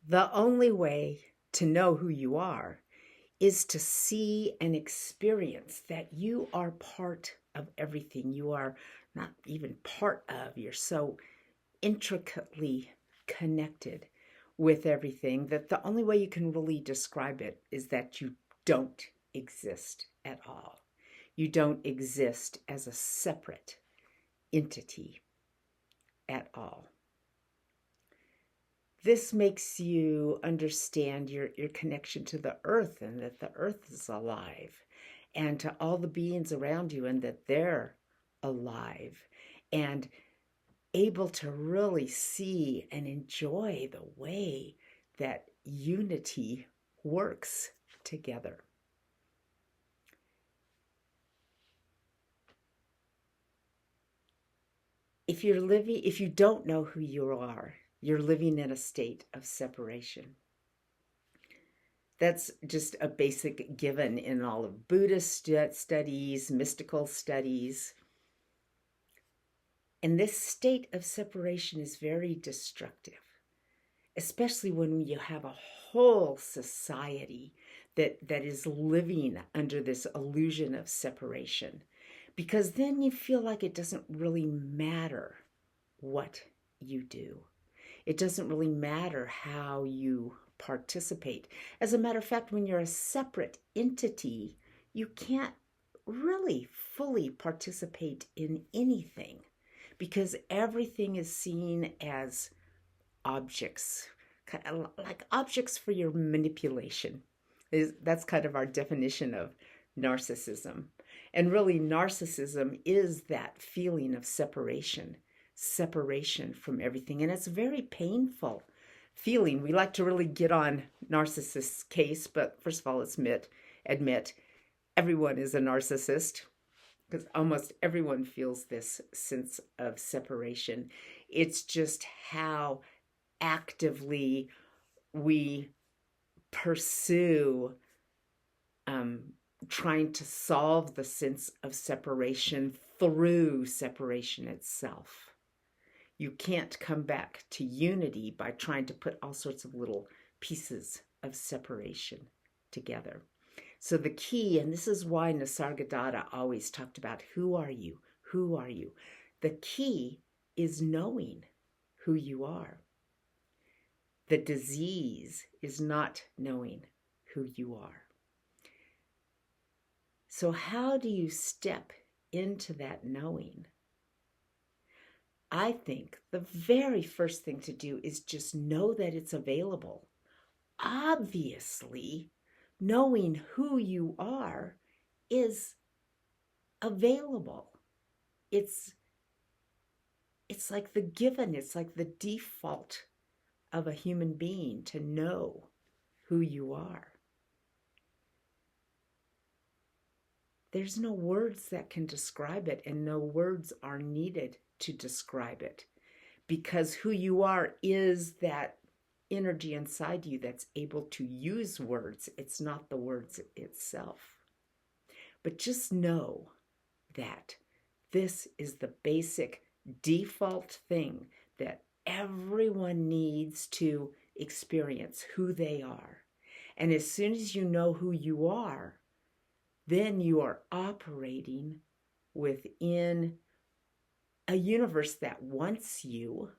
The only way to know who you are is to see and experience that you are part of everything. You are not even part of, you're so intricately connected with everything that the only way you can really describe it is that you don't exist at all. You don't exist as a separate entity at all. This makes you understand your connection to the earth and that the earth is alive and to all the beings around you and that they're alive and able to really see and enjoy the way that unity works together. If you don't know who you are, you're living in a state of separation. That's just a basic given in all of Buddhist studies, mystical studies. And this state of separation is very destructive, especially when you have a whole society that is living under this illusion of separation. Because then you feel like it doesn't really matter what you do. It doesn't really matter how you participate. As a matter of fact, when you're a separate entity, you can't really fully participate in anything because everything is seen as objects, like objects for your manipulation. That's kind of our definition of narcissism. And really, narcissism is that feeling of separation from everything. And it's a very painful feeling. We like to really get on narcissist's case, but first of all, let's admit everyone is a narcissist because almost everyone feels this sense of separation. It's just how actively we pursue trying to solve the sense of separation through separation itself. You can't come back to unity by trying to put all sorts of little pieces of separation together. So the key, and this is why Nisargadatta always talked about, who are you? Who are you? The key is knowing who you are. The disease is not knowing who you are. So how do you step into that knowing? I think the very first thing to do is just know that it's available. Obviously, knowing who you are is available. It's like the given, it's like the default of a human being to know who you are. There's no words that can describe it, and no words are needed to describe it, because who you are is that energy inside you that's able to use words. It's not the words itself. But just know that this is the basic default thing that everyone needs to experience, who they are. And as soon as you know who you are, then you are operating within a universe that wants you,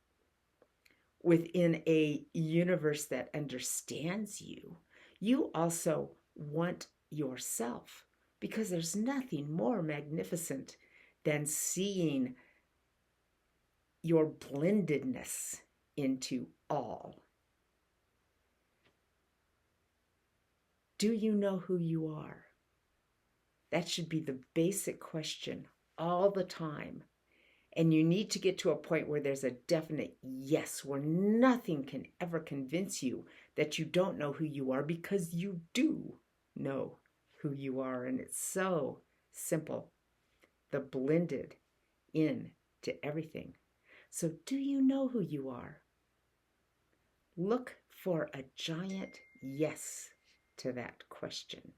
within a universe that understands you. You also want yourself, because there's nothing more magnificent than seeing your blendedness into all. Do you know who you are? That should be the basic question all the time. And you need to get to a point where there's a definite yes, where nothing can ever convince you that you don't know who you are, because you do know who you are. And it's so simple. The blended in to everything. So do you know who you are? Look for a giant yes to that question.